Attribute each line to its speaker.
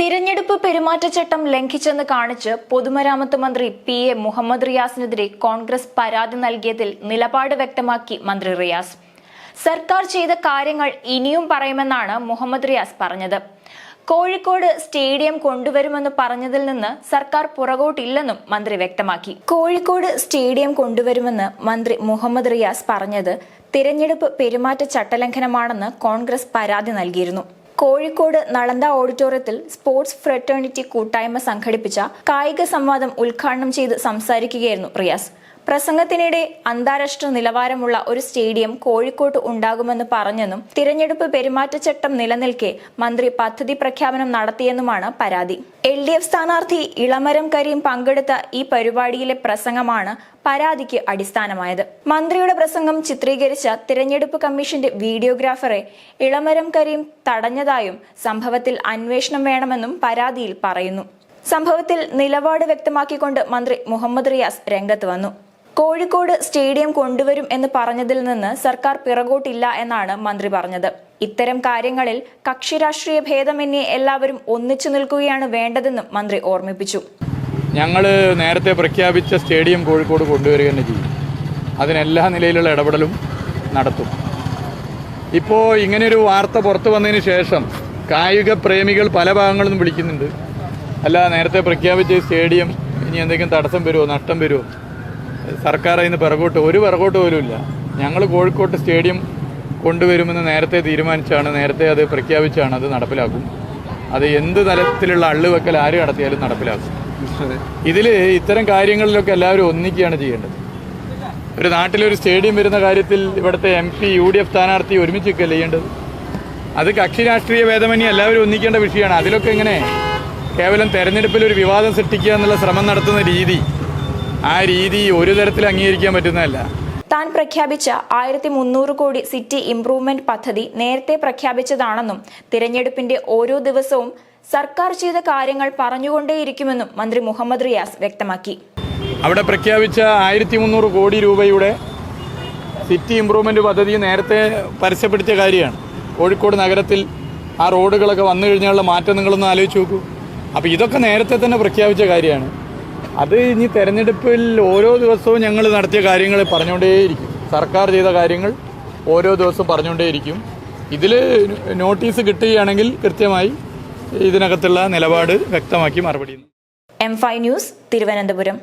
Speaker 1: തിരഞ്ഞെടുപ്പ് പെരുമാറ്റച്ചട്ടം ലംഘിച്ചെന്ന് കാണിച്ച് പൊതുമരാമത്ത് മന്ത്രി പി.എ. മുഹമ്മദ് റിയാസിനെതിരെ കോൺഗ്രസ് പരാതി നൽകിയതിൽ നിലപാട് വ്യക്തമാക്കി മന്ത്രി റിയാസ്. സർക്കാർ ചെയ്ത കാര്യങ്ങൾ ഇനിയും പറയുമെന്നാണ് മുഹമ്മദ് റിയാസ് പറഞ്ഞത്. കോഴിക്കോട് സ്റ്റേഡിയം കൊണ്ടുവരുമെന്ന് പറഞ്ഞതിൽ നിന്ന് സർക്കാർ പുറകോട്ടില്ലെന്നും മന്ത്രി വ്യക്തമാക്കി. കോഴിക്കോട് സ്റ്റേഡിയം കൊണ്ടുവരുമെന്ന് മന്ത്രി മുഹമ്മദ് റിയാസ് പറഞ്ഞത് തിരഞ്ഞെടുപ്പ് പെരുമാറ്റച്ചട്ടലംഘനമാണെന്ന് കോൺഗ്രസ് പരാതി നൽകിയിരുന്നു. കോഴിക്കോട് നളന്ദ ഓഡിറ്റോറിയത്തിൽ സ്പോർട്സ് ഫ്രറ്റേണിറ്റി കൂട്ടായ്മ സംഘടിപ്പിച്ച കായിക സംവാദം ഉദ്ഘാടനം ചെയ്ത് സംസാരിക്കുകയായിരുന്നു റിയാസ്. പ്രസംഗത്തിനിടെ അന്താരാഷ്ട്ര നിലവാരമുള്ള ഒരു സ്റ്റേഡിയം കോഴിക്കോട്ട് ഉണ്ടാകുമെന്ന് പറഞ്ഞെന്നും തിരഞ്ഞെടുപ്പ് പെരുമാറ്റച്ചട്ടം നിലനിൽക്കെ മന്ത്രി പദ്ധതി പ്രഖ്യാപനം നടത്തിയെന്നുമാണ് പരാതി. LDF സ്ഥാനാർത്ഥി ഇളമരം കരീം പങ്കെടുത്ത ഈ പരിപാടിയിലെ പ്രസംഗമാണ് പരാതിക്ക് അടിസ്ഥാനമായത്. മന്ത്രിയുടെ പ്രസംഗം ചിത്രീകരിച്ച തിരഞ്ഞെടുപ്പ് കമ്മീഷന്റെ വീഡിയോഗ്രാഫറെ ഇളമരം കരീം തടഞ്ഞതായും സംഭവത്തിൽ അന്വേഷണം വേണമെന്നും പരാതിയിൽ പറയുന്നു. സംഭവത്തിൽ നിലപാട് വ്യക്തമാക്കിക്കൊണ്ട് മന്ത്രി മുഹമ്മദ് റിയാസ് രംഗത്ത് വന്നു. കോഴിക്കോട് സ്റ്റേഡിയം കൊണ്ടുവരും എന്ന് പറഞ്ഞതിൽ നിന്ന് സർക്കാർ പിറകോട്ടില്ല എന്നാണ് മന്ത്രി പറഞ്ഞത്. ഇത്തരം കാര്യങ്ങളിൽ കക്ഷി രാഷ്ട്രീയ ഭേദമന്യേ എല്ലാവരും ഒന്നിച്ചു നിൽക്കുകയാണ് വേണ്ടതെന്നും മന്ത്രി ഓർമ്മിപ്പിച്ചു.
Speaker 2: ഞങ്ങൾ നേരത്തെ പ്രഖ്യാപിച്ച സ്റ്റേഡിയം കോഴിക്കോട് കൊണ്ടുവരിക തന്നെ ചെയ്യും. അതിനെല്ലാ നിലയിലുള്ള ഇടപെടലും നടത്തും. ഇപ്പോൾ ഇങ്ങനെയൊരു വാർത്ത പുറത്തു വന്നതിന് ശേഷം കായിക പ്രേമികൾ പല ഭാഗങ്ങളിൽ നിന്നും വിളിക്കുന്നുണ്ട്. അല്ല, നേരത്തെ പ്രഖ്യാപിച്ച സ്റ്റേഡിയം ഇനി എന്തെങ്കിലും തടസ്സം വരുമോ, നഷ്ടം വരുമോ, സർക്കാർ അതിന് പിറകോട്ട് പോലും ഇല്ല. ഞങ്ങൾ കോഴിക്കോട്ട് സ്റ്റേഡിയം കൊണ്ടുവരുമെന്ന് നേരത്തെ തീരുമാനിച്ചാണ്, നേരത്തെ അത് പ്രഖ്യാപിച്ചാണ്, അത് നടപ്പിലാക്കും. അത് എന്ത് തരത്തിലുള്ള അള്ളുവെക്കൽ ആര് നടത്തിയാലും നടപ്പിലാക്കും. ഇതിൽ ഇത്തരം കാര്യങ്ങളിലൊക്കെ എല്ലാവരും ഒന്നിക്കുകയാണ് ചെയ്യേണ്ടത്. ഒരു നാട്ടിലൊരു സ്റ്റേഡിയം വരുന്ന കാര്യത്തിൽ ഇവിടുത്തെ MP UDF സ്ഥാനാർത്ഥി ഒരുമിച്ച് നിൽക്കുകയല്ല ചെയ്യേണ്ടത്. അത് കക്ഷി രാഷ്ട്രീയ ഭേദമന്യേ എല്ലാവരും ഒന്നിക്കേണ്ട വിഷയമാണ്. അതിലൊക്കെ എങ്ങനെ കേവലം തെരഞ്ഞെടുപ്പിൽ ഒരു വിവാദം സൃഷ്ടിക്കുക എന്നുള്ള ശ്രമം നടത്തുന്ന രീതി, ആ രീതി ഒരു തരത്തിൽ അംഗീകരിക്കാൻ പറ്റുന്നതല്ല.
Speaker 1: താൻ പ്രഖ്യാപിച്ച 1300 കോടി സിറ്റി ഇംപ്രൂവ്മെന്റ് പദ്ധതി നേരത്തെ പ്രഖ്യാപിച്ചതാണെന്നും തിരഞ്ഞെടുപ്പിന്റെ ഓരോ ദിവസവും സർക്കാർ ചെയ്ത കാര്യങ്ങൾ പറഞ്ഞുകൊണ്ടേയിരിക്കുമെന്നും മന്ത്രി മുഹമ്മദ് റിയാസ് വ്യക്തമാക്കി.
Speaker 2: അവിടെ പ്രഖ്യാപിച്ച 1300 കോടി രൂപയുടെ സിറ്റി ഇംപ്രൂവ്മെന്റ് പദ്ധതി നേരത്തെ പരസ്യപ്പെടുത്തിയ കാര്യമാണ്. കോഴിക്കോട് നഗരത്തിൽ ആ റോഡുകളൊക്കെ വന്നു കഴിഞ്ഞാലുള്ള മാറ്റം നിങ്ങളൊന്ന് ആലോചിച്ച് നോക്കൂ. അപ്പോൾ ഇതൊക്കെ നേരത്തെ തന്നെ പ്രഖ്യാപിച്ച കാര്യമാണ്. അത് ഇനി തെരഞ്ഞെടുപ്പിൽ ഓരോ ദിവസവും ഞങ്ങൾ നടത്തിയ കാര്യങ്ങൾ പറഞ്ഞുകൊണ്ടേയിരിക്കും. സർക്കാർ ചെയ്ത കാര്യങ്ങൾ ഓരോ ദിവസവും പറഞ്ഞുകൊണ്ടേയിരിക്കും. ഇതിൽ നോട്ടീസ് കിട്ടുകയാണെങ്കിൽ കൃത്യമായി ഇതിനകത്തുള്ള നിലപാട് വ്യക്തമാക്കി മറുപടി.
Speaker 1: M5 news, Thiruvananthapuram.